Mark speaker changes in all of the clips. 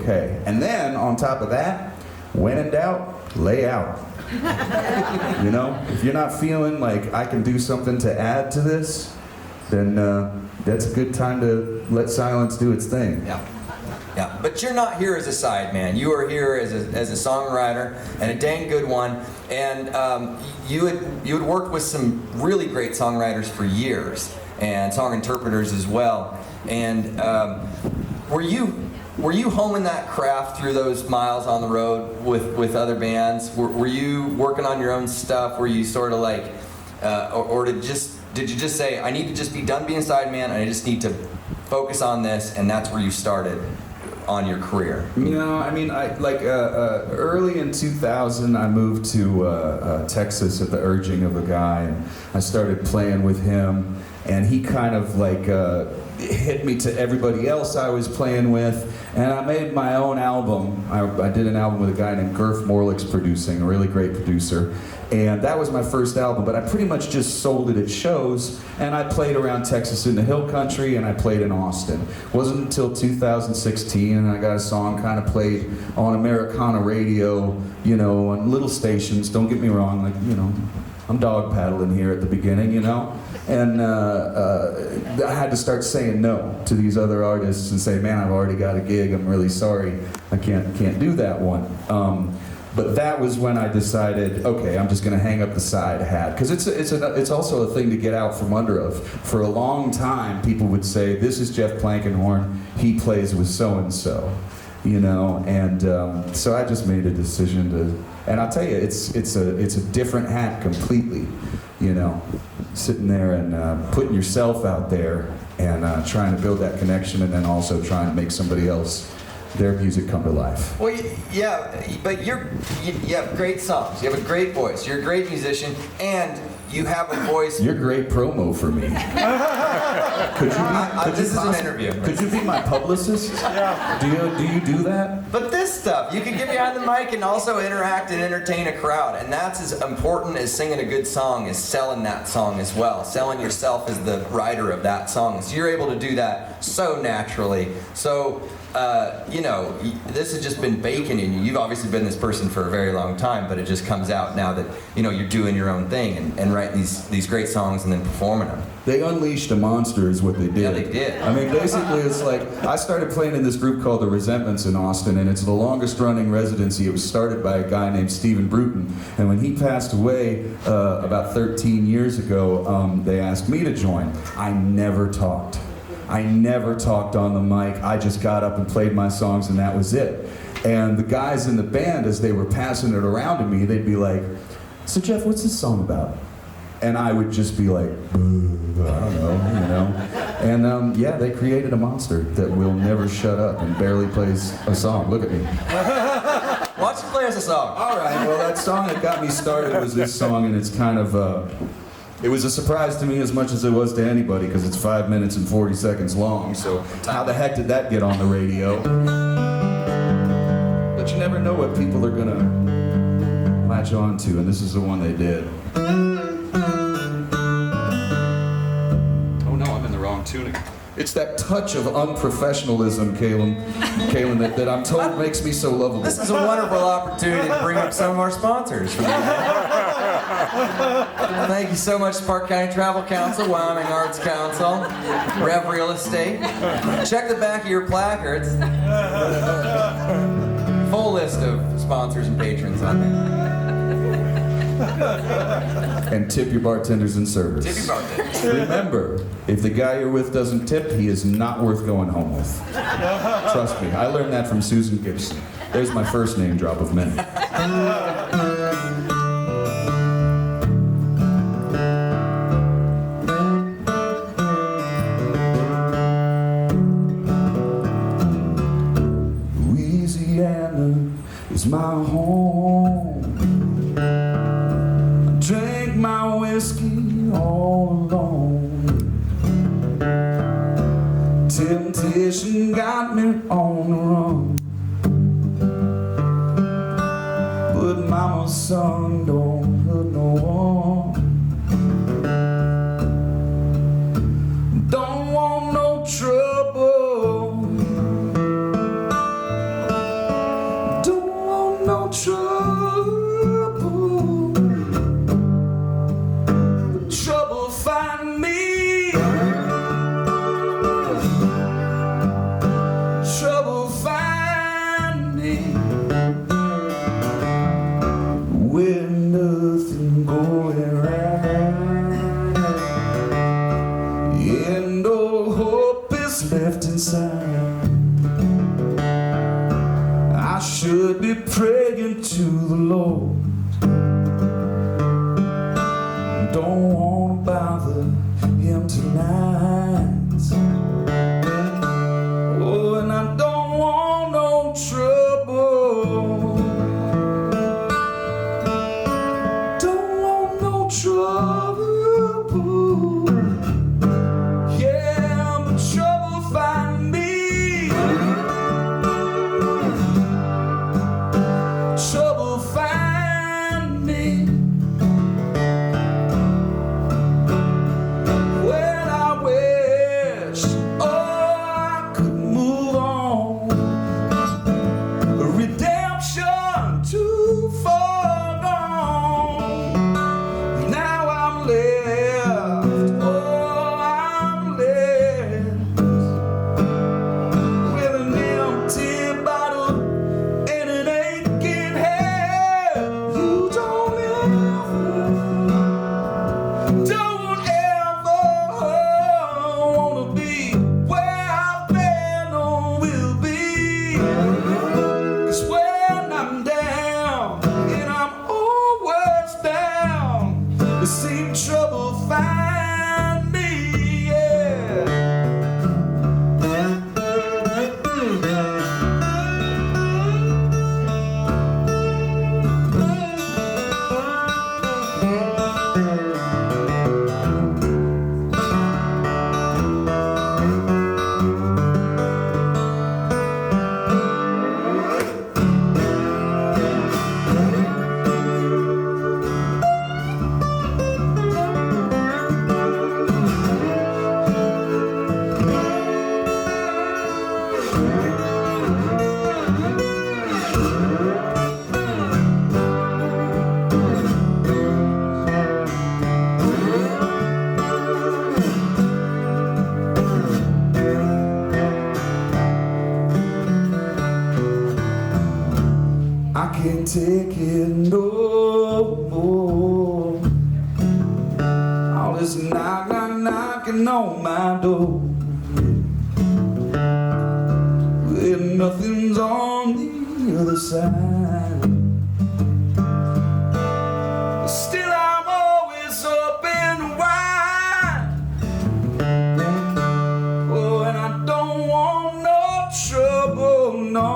Speaker 1: okay. And then, on top of that, when in doubt, lay out. You know, if you're not feeling like I can do something to add to this, then that's a good time to let silence do its thing.
Speaker 2: Yeah. Yeah, but you're not here as a sideman. You are here as a songwriter, and a dang good one. And you had worked with some really great songwriters for years, and song interpreters as well. And were you honing that craft through those miles on the road with other bands? Were you working on your own stuff? Were you sort of like, or did you just say, I need to just be done being sideman, and I just need to focus on this, and that's where you started on your career?
Speaker 1: No, I mean, early in 2000, I moved to Texas at the urging of a guy, and I started playing with him, and he kind of like hit me to everybody else I was playing with, and I made my own album. I did an album with a guy named Gerf Morlick's producing, a really great producer, and that was my first album, but I pretty much just sold it at shows, and I played around Texas in the hill country, and I played in Austin. It wasn't until 2016, and I got a song kind of played on Americana radio, you know, on little stations. Don't get me wrong, like, you know, I'm dog paddling here at the beginning, you know? And I had to start saying no to these other artists and say, man, I've already got a gig, I'm really sorry, I can't do that one. But that was when I decided, okay, I'm just going to hang up the side hat, because it's also a thing to get out from under of. For a long time, people would say, this is Jeff Plankenhorn, he plays with so-and-so, you know, and so I just made a decision to, and I'll tell you, it's a different hat completely, you know, sitting there and putting yourself out there and trying to build that connection, and then also trying to make somebody else, their music come to life.
Speaker 2: Well, yeah, but you have great songs. You have a great voice. You're a great musician, and you have a voice.
Speaker 1: You're great promo for me.
Speaker 2: This is an interview.
Speaker 1: Could you be my publicist?
Speaker 3: Yeah.
Speaker 1: Do you do that?
Speaker 2: But this stuff, you can get behind the mic and also interact and entertain a crowd, and that's as important as singing a good song, is selling that song as well. Selling yourself as the writer of that song. So you're able to do that so naturally. So. You know, this has just been baking in you. You've obviously been this person for a very long time, but it just comes out now that, you know, you're doing your own thing and writing these great songs and then performing them.
Speaker 1: They unleashed a monster is what they did.
Speaker 2: Yeah, they did.
Speaker 1: I mean, basically it's like, I started playing in this group called The Resentments in Austin, and it's the longest running residency. It was started by a guy named Stephen Bruton, and when he passed away about 13 years ago, they asked me to join. I never talked on the mic. I just got up and played my songs, and that was it. And the guys in the band, as they were passing it around to me, they'd be like, so Jeff, what's this song about? And I would just be like, I don't know, you know. And yeah, they created a monster that will never shut up and barely plays a song. Look at me.
Speaker 2: Why don't you play us a song?
Speaker 1: All right, well, that song that got me started was this song, and it's kind of, it was a surprise to me as much as it was to anybody, because it's 5 minutes and 40 seconds long, so how the heck did that get on the radio? But you never know what people are gonna latch on to, and this is the one they did. Oh no, I'm in the wrong tuning. It's that touch of unprofessionalism, Kalen, that I'm told makes me so lovable.
Speaker 2: This is a wonderful opportunity to bring up some of our sponsors. Thank you so much, Park County Travel Council, Wyoming Arts Council, Rev Real Estate. Check the back of your placards. Full list of sponsors and patrons on there.
Speaker 1: And tip your bartenders and servers.
Speaker 2: Tip your bartenders.
Speaker 1: Remember, if the guy you're with doesn't tip, he is not worth going home with. Trust me, I learned that from Susan Gibson. There's my first name drop of many. Louisiana is my home. Drink my whiskey all alone. Temptation got me on the run, but mama's son don't hurt no one. Don't want no trouble, should be praying to the Lord. Don't want to bother him tonight. Oh, and I don't want no trouble. Don't want no trouble. Yeah, but trouble find me. Trouble find me. When I wish, oh, I could move on. Redemption too far gone. Now I'm left, oh, I'm left with an empty bottle and an aching head. You don't ever wanna be where I've been or will be. 'Cause when I'm down, and I'm always down, the same trouble find me, yeah. I can't take it no more. All this knocking on my door. And nothing's on the other side. Still I'm always up and wide. Oh, and I don't want no trouble, no.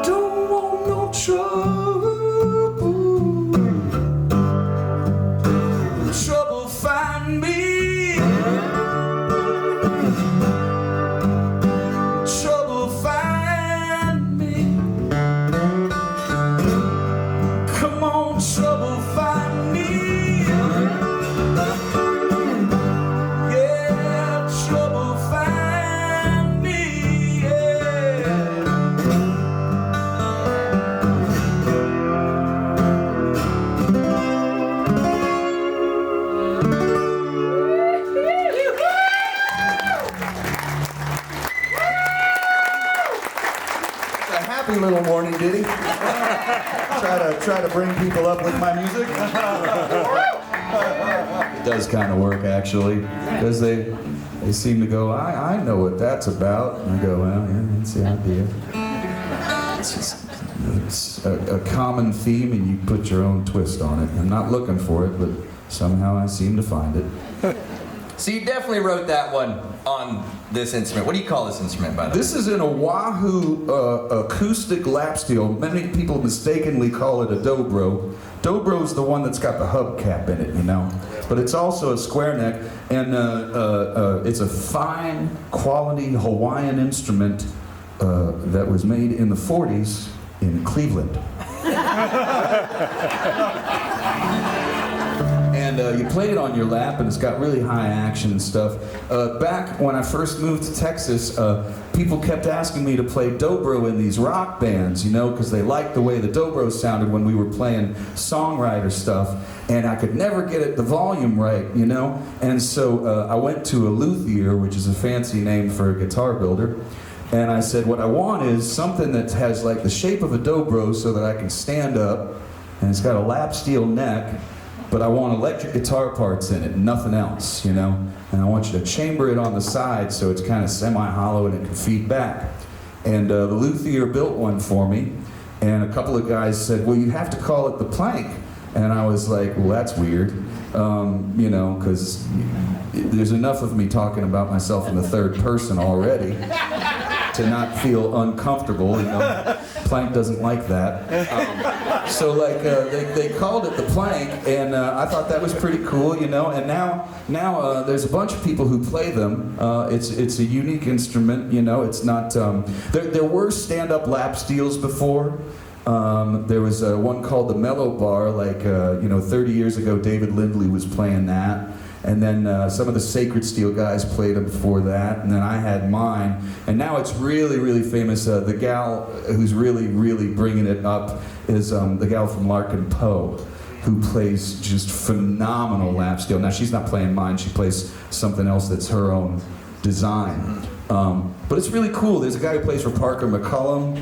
Speaker 1: Don't want no trouble. Trouble find me. Trouble find me. Come on, trouble find me. Yeah, trouble find me. Yeah.
Speaker 3: A happy little morning ditty. try to bring people up with my music.
Speaker 1: It does kind of work actually, because they seem to go, I know what that's about. And I go, well, yeah, that's the idea. It's a common theme, and you put your own twist on it. I'm not looking for it, but somehow I seem to find it.
Speaker 2: So you definitely wrote that one on this instrument. What do you call this instrument, by the way?
Speaker 1: This is an Oahu acoustic lap steel. Many people mistakenly call it a dobro. Dobro's the one that's got the hubcap in it, you know. But it's also a square neck, and it's a fine quality Hawaiian instrument that was made in the 40s in Cleveland. And you play it on your lap, and it's got really high action and stuff. Back when I first moved to Texas, people kept asking me to play dobro in these rock bands, you know, because they liked the way the dobro sounded when we were playing songwriter stuff, and I could never get the volume right, you know. And so I went to a luthier, which is a fancy name for a guitar builder, and I said, what I want is something that has like the shape of a dobro so that I can stand up, and it's got a lap steel neck, but I want electric guitar parts in it, nothing else, you know? And I want you to chamber it on the side so it's kind of semi-hollow and it can feed back. And the luthier built one for me, and a couple of guys said, well, you have to call it the Plank. And I was like, well, that's weird, you know, because there's enough of me talking about myself in the third person already to not feel uncomfortable, you know. Plank doesn't like that. So like they called it the Plank, and I thought that was pretty cool, you know. And now there's a bunch of people who play them. It's a unique instrument, you know. It's not. There were stand-up lap steels before. There was one called the Mellow Bar, like you know, 30 years ago. David Lindley was playing that. And then some of the Sacred Steel guys played them before that, and then I had mine. And now it's really, really famous. The gal who's really, really bringing it up is the gal from Larkin Poe, who plays just phenomenal lap steel. Now she's not playing mine, she plays something else that's her own design. But it's really cool. There's a guy who plays for Parker McCullum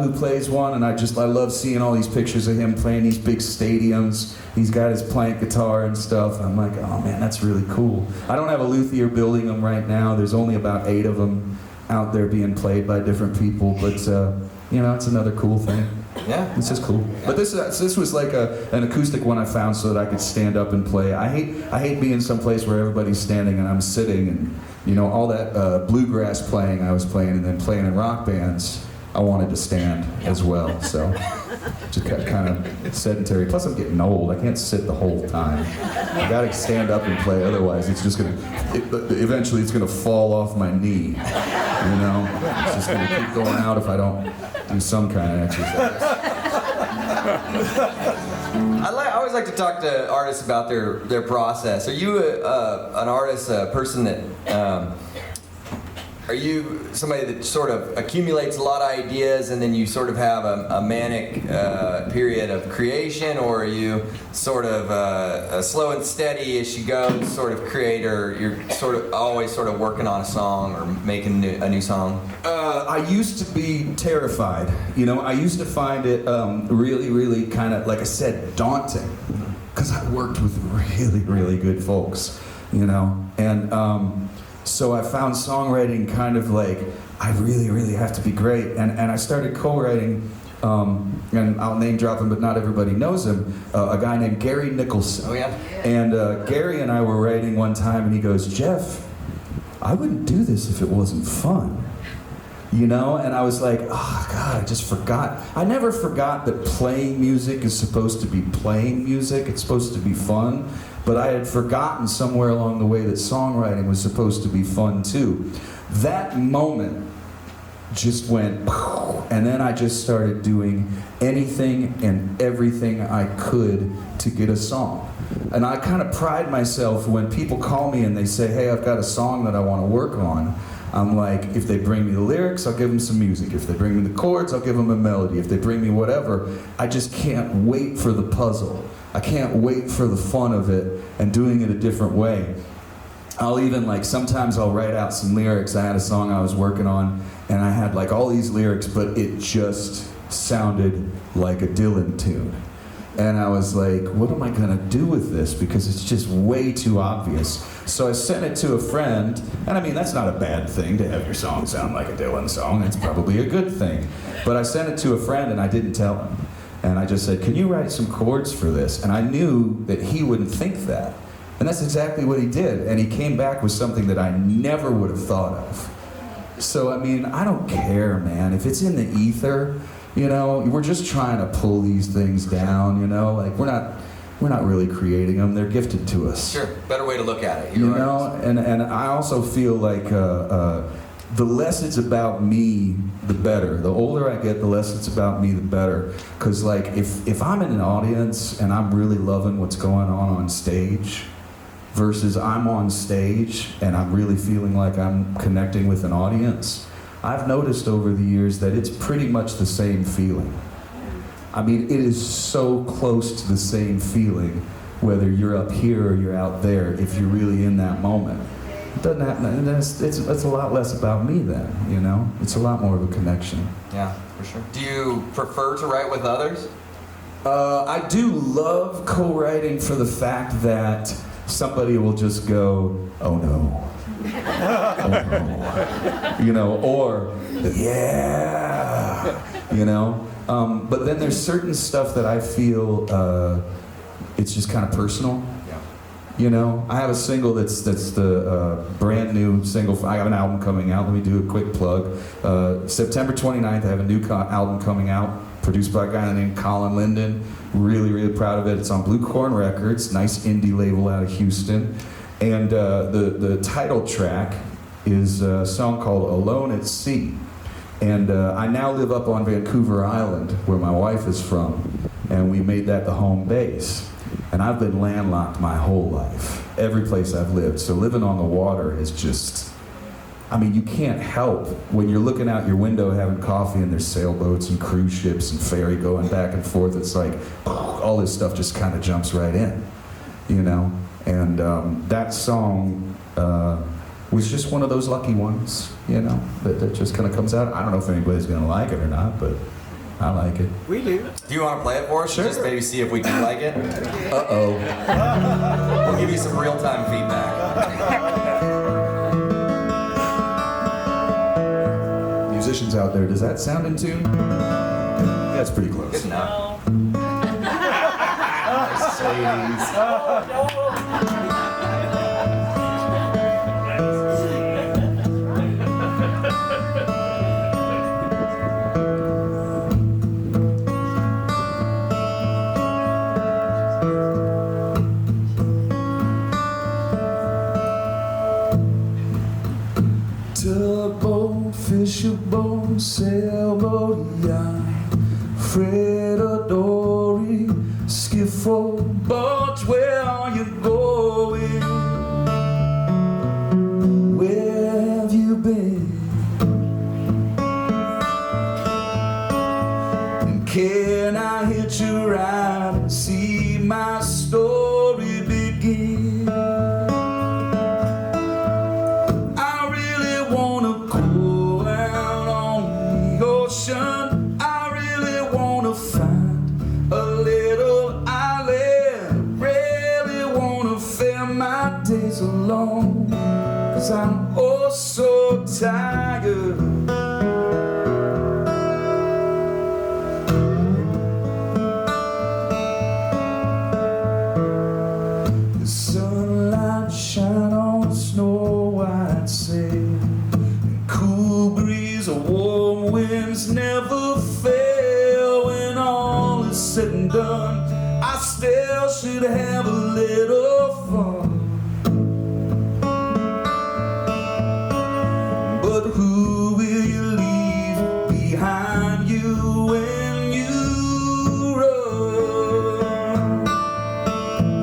Speaker 1: who plays one, and I love seeing all these pictures of him playing these big stadiums. He's got his Plank guitar and stuff. I'm like, oh man, that's really cool. I don't have a luthier building them right now. There's only about 8 of them out there being played by different people, but you know, it's another cool thing.
Speaker 2: Yeah.
Speaker 1: It's just cool. Yeah. But this was like an acoustic one I found so that I could stand up and play. I hate being someplace where everybody's standing and I'm sitting, and you know, all that bluegrass playing I was playing, and then playing in rock bands, I wanted to stand as well. So just kind of sedentary. Plus I'm getting old. I can't sit the whole time. I gotta stand up and play, otherwise it's just eventually it's gonna fall off my knee. You know, it's just gonna keep going out if I don't do some kind of exercise.
Speaker 2: I always like to talk to artists about their process. Are you an artist, a person that, are you somebody that sort of accumulates a lot of ideas and then you sort of have a manic period of creation, or are you sort of a slow and steady as you go sort of creator? You're sort of always sort of working on a song or making a new song?
Speaker 1: I used to be terrified. You know, I used to find it really, really kind of, like I said, daunting, because I worked with really, really good folks, you know, and so I found songwriting kind of like, I really, really have to be great, and I started co-writing, and I'll name drop him, but not everybody knows him, a guy named Gary Nicholson.
Speaker 2: Oh yeah.
Speaker 1: And Gary and I were writing one time, and he goes, Jeff, I wouldn't do this if it wasn't fun. You know, and I was like, oh God, I just forgot. I never forgot that playing music is supposed to be playing music. It's supposed to be fun. But I had forgotten somewhere along the way that songwriting was supposed to be fun too. That moment just went, and then I just started doing anything and everything I could to get a song. And I kind of pride myself when people call me and they say, hey, I've got a song that I want to work on. I'm like, if they bring me the lyrics, I'll give them some music. If they bring me the chords, I'll give them a melody. If they bring me whatever, I just can't wait for the puzzle. I can't wait for the fun of it and doing it a different way. I'll even, like, sometimes I'll write out some lyrics. I had a song I was working on, and I had like all these lyrics, but it just sounded like a Dylan tune. And I was like, what am I gonna do with this? Because it's just way too obvious. So I sent it to a friend, and I mean, that's not a bad thing to have your song sound like a Dylan song. It's probably a good thing. But I sent it to a friend and I didn't tell him. And I just said, can you write some chords for this? And I knew that he wouldn't think that. And that's exactly what he did. And he came back with something that I never would have thought of. So, I mean, I don't care, man. If it's in the ether, you know, we're just trying to pull these things down, you know? Like, we're not really creating them. They're gifted to us.
Speaker 2: Sure, better way to look at it.
Speaker 1: You know, and I also feel like the less it's about me, the better. The older I get, the less it's about me, the better. Because, like, if I'm in an audience and I'm really loving what's going on stage, versus I'm on stage and I'm really feeling like I'm connecting with an audience, I've noticed over the years that it's pretty much the same feeling. I mean, it is so close to the same feeling, whether you're up here or you're out there, if you're really in that moment. It doesn't happen, it's a lot less about me then, you know? It's a lot more of a connection.
Speaker 2: Yeah, for sure. Do you prefer to write with others?
Speaker 1: I do love co-writing for the fact that somebody will just go, oh no, you know, or yeah, you know. But then there's certain stuff that I feel it's just kind of personal. You know, I have a single that's the brand new single. I have an album coming out. Let me do a quick plug. September 29th, I have a new album coming out, produced by a guy named Colin Linden. Really, really proud of it. It's on Blue Corn Records, nice indie label out of Houston. And the title track is a song called Alone at Sea. And I now live up on Vancouver Island, where my wife is from, and we made that the home base. And I've been landlocked my whole life, every place I've lived. So living on the water is just, I mean, you can't help when you're looking out your window having coffee and there's sailboats and cruise ships and ferry going back and forth. It's like, all this stuff just kind of jumps right in, you know? And that song was just one of those lucky ones, you know, that just kind of comes out. I don't know if anybody's gonna like it or not, but I like it.
Speaker 4: We do.
Speaker 2: Do you want to play it for us?
Speaker 1: Sure.
Speaker 2: Just maybe see if we do like it.
Speaker 1: Uh-oh.
Speaker 2: We'll give you some real-time feedback.
Speaker 1: Musicians out there, does that sound in tune? Yeah, it's pretty close.
Speaker 2: Good enough.
Speaker 1: Tugboat, fisherboat, sailboat, yacht, freighter, or dory, skiff or boat, where are you going? Where have you been? And can I hitch a ride and see my story begin? I really wanna find a little island. Really wanna fill my days alone, 'cause I'm oh so tired. The sunlight shine on the snow white sail, and cool breeze, a warm winds never fail. When all is said and done, I still should have a little fun. But who will you leave behind you when you run?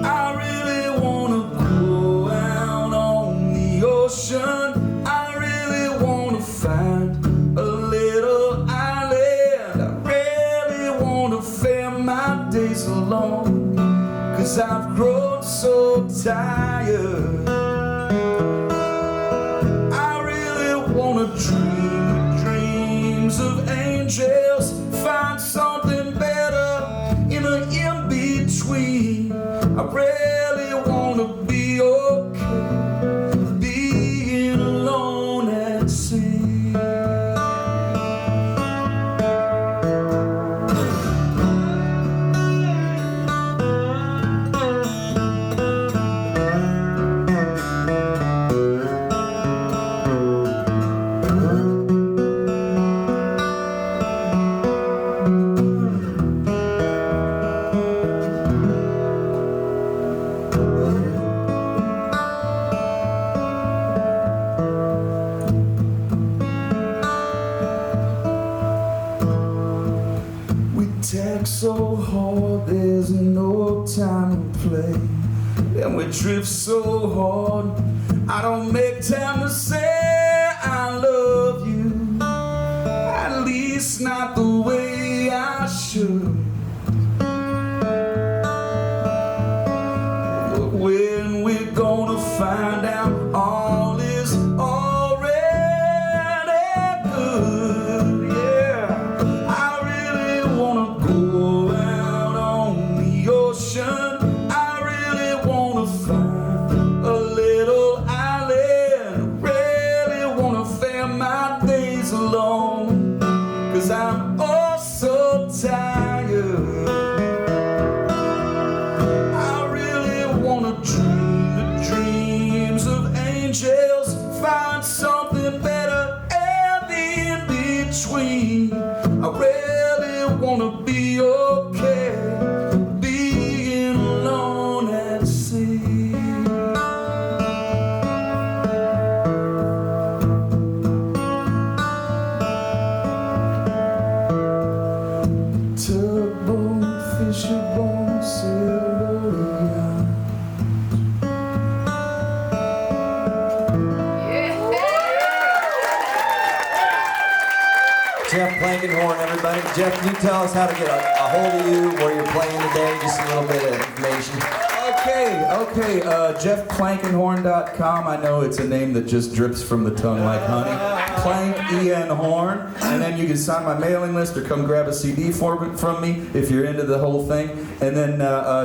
Speaker 1: I really wanna go out on the ocean. I really wanna find a little island. I really wanna fill my days alone, 'cause I've grown so tired. I really wanna dream dreams of angels, find something better in an in-between. I really wanna be okay being alone at sea. Tag so hard, there's no time to play, and we drift so hard, I don't make time to say I love you, at least not the way I should. But when we're gonna find out all is already good, yeah. I really wanna go out on the ocean. I really wanna find a little island. nights alone, 'cause I'm oh so tired. I really wanna dream the dreams of angels, find something better and in between. I really wanna be okay being alone at sea. Tugboat, fisherboat, sailboat, yeah.
Speaker 2: Jeff Plankenhorn, everybody. Jeff, can you tell us how to get a hold of you, where you're playing today, just a little bit of information?
Speaker 1: Okay, jeffplankenhorn.com. I know it's a name that just drips from the tongue like honey. Plank, E-N, Horn. And then you can sign my mailing list or come grab a CD from me if you're into the whole thing. And then,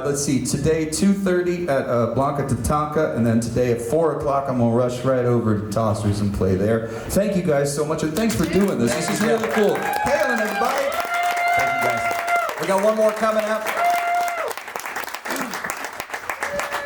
Speaker 1: let's see, today 2:30 at Blanca Tatanka, and then today at 4 o'clock I'm going to rush right over to Tossers and play there. Thank you guys so much, and thanks for doing this. This is really cool. Hailing, everybody.
Speaker 2: Thank you, guys. We got one more coming up.